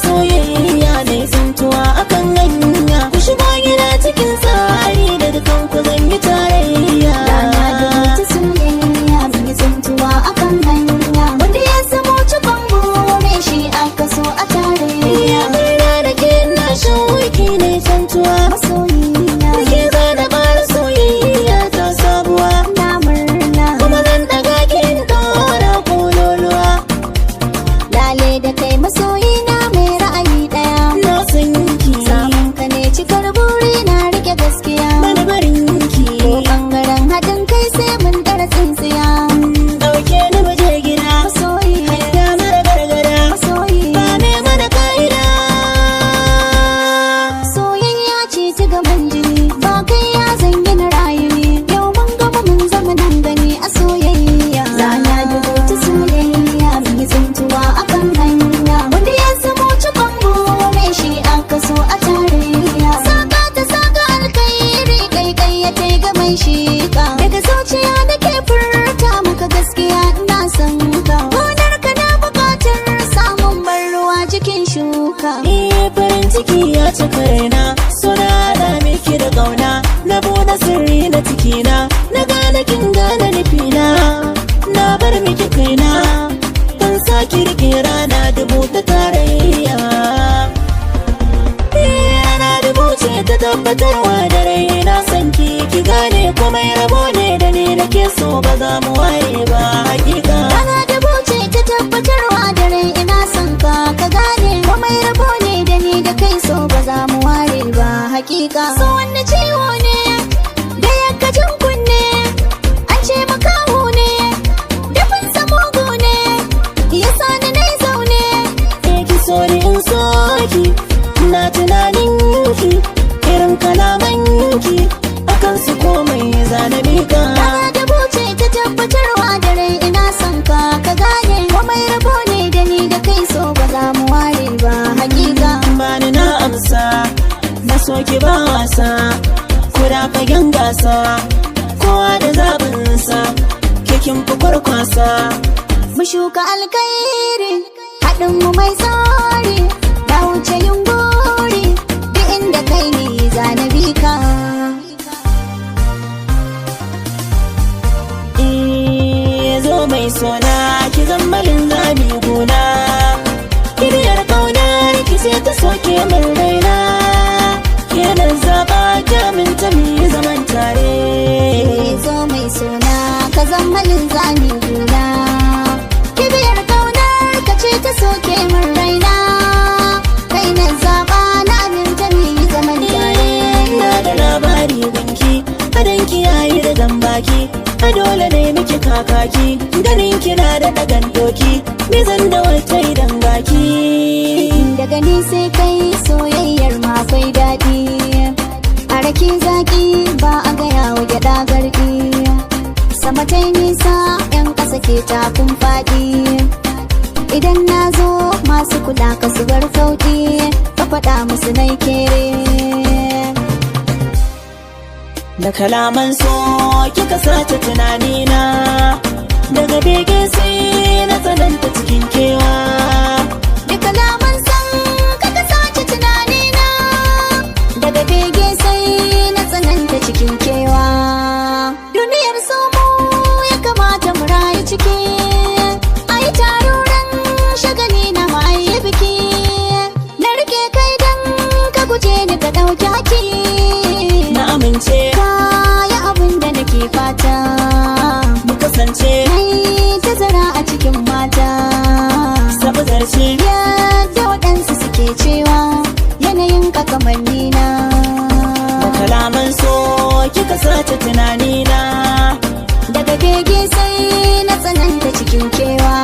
soyayya ne tsintuwa akan hanya. Ku shigo gida cikin tsari da dukan ku zan yi tarayya. Rana da wata soyayya mun yi tsintuwa akan hanya. Wanda ya zamo cikon bure shi aka so a tarayya. Murna da ke na shauki ne tsintuwa Masoyina da ke zana ƙara soyayya ta sabuwa. na murna. Kuma zan ɗaga kin ɗora kololuwa. Lale da kai masoyina mai ra'ayi ɗaya. Na san ki Samun ka ne cikar buri na rike gaskiya. bani barin ki. Ko ɓangaren haɗin kai sai mun ɗara tsintsiya. Ɗauke ni waje gida Masoyi, da mara gargada masoyi. ba me mana ka'ida. Soyayya ce ta gaban jini, ba kai ya zanyi na rayu ne. Yau mun gama mun zama nan gani a soyayya. Rana da wata soyayya mun yi tsintuwa akan hanya. Wanda ya zamo cikon bure shi aka so a tarayya. Saka ta saka alkairi kai ya kai ga mai shika. Daga zuciya nake furta maka gaskiya ina son ka. Gonar ka na bukatar samun ban ruwa jikin shuka. Farin ciki ya cika raina, suna da miki da ƙauna. Na buɗe sirri na cikina, na gane kin gane nufina. Na bar miki kaina, ban saki rike rana dubu ta tarayya. Rana dubu ce ta tabbatarwa da rai na san ki gane komai rabo ne da ni nake so ba za mu waye ba hakika. Rana da buce ta tabbatarwa da rai ina son ka gane komai rabo ne da ni da kai so ba za mu ware ba hakika. So wanda ciwo ne da yakkacin kunne an ce makaho ne dafin samugu ne ya sani na zaune. Ki so ni in so ki, na tunanin ki, irin kalaman ki, akan su komai zanabi ka. Rana da buce ta tabbatarwa da rai ina son ka gane komai rabo ne da ni da kai so ba za mu ware ba hakika. Bani na amsa, na so ki ba wasa, kuda fagen gasa, kowa da zaɓinsa, kikin fi kwarkwasa. Mu shuka alkairi haɗin mu mai tsari da wuce yin gori duk inda kai ne zanabi ka. Zo mai sona ki zammalin zami gona, kiriyar ƙaunar ki sai ta soke min raina. Kenan zaɓa jamin ta mi zaman tare. Zo mai suna ka zammalin zami guna kibiyar kaunar ka ce ta soke min raina. Kai na zaɓa na aminta mu yi zaman tare. Na da labari gunki, adan ki yayi da zambaki, a dole ne miki kakaki, ganin kina da ɗagan doki, ni zan da wata idan baki. Daga ni sai kai soyayyar ma akwai daɗi. A rake zaki ba a gaya wa gyaɗa garɗi. Sama ta yi nisa 'yan ƙasa ke takun faɗi. Idan na zo masu kula ka su bar kauɗi, ka faɗa musu nai kere. Da kalaman so kika sace tunanina, daga bege sai na tsananta cikin kewa. Da kalaman san ka sace tunanina, daga bege sai na tsananta cikin kewa. Duniyar somo ya kamata mu rayu ciki, ai taruran shagali na ma'ayi biki. Na rike kai dan ka guje ni ka ɗauki haki. Na amince Kaya abin da nake fata, mu kasance nai tazara a cikin mata. sabu zarce. Yadda waɗansu suke cewa yanayin ka kamar nina. Da kalaman so kika sace tunanina, Daga bege sai na tsananta cikin kewa.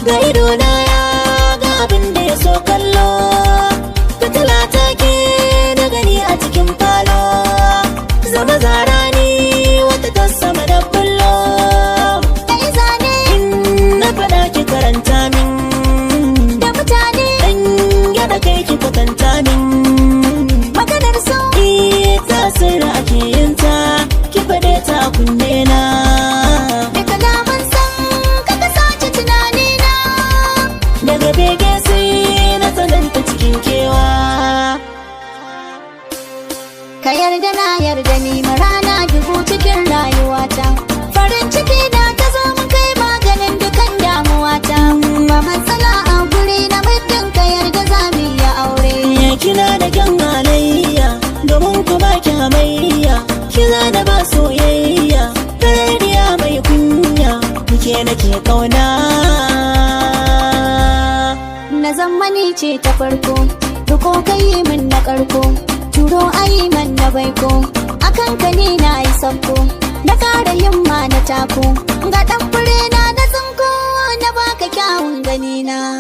ga idona ya ga abin da ya so kallo, fitila ta ke na gani a cikin falo, zama zara ni wata ta sama da bullo. Kai zane In na faɗa ki karanta min, da mutane ɗan gyaɗa kai ki kwatanta min. maganar so. Ita sirra ake yin ta, ki faɗe ta a kunne na. Da kalaman san ka sace tunanina. Daga bege sai na tsada ka yarda na yarda ni marana dubu cikin rayuwata. Farin ciki na ta zo mun kai maganin dukan damuwata. Ba matsala a guri na muddin ka yarda za mu yi aure. Kina da kyan halayya domin ku ba ki hamayya, kina da ba soyayya tarariya mai kunya, nike nake kauna. Na zammani ce ta farko, duko kai min na karko, turo ayi man na baiko, akan ka ni na yi sabko, na kara yin ma na tako, ga dan fure na tsinko na baka kyawun gani na.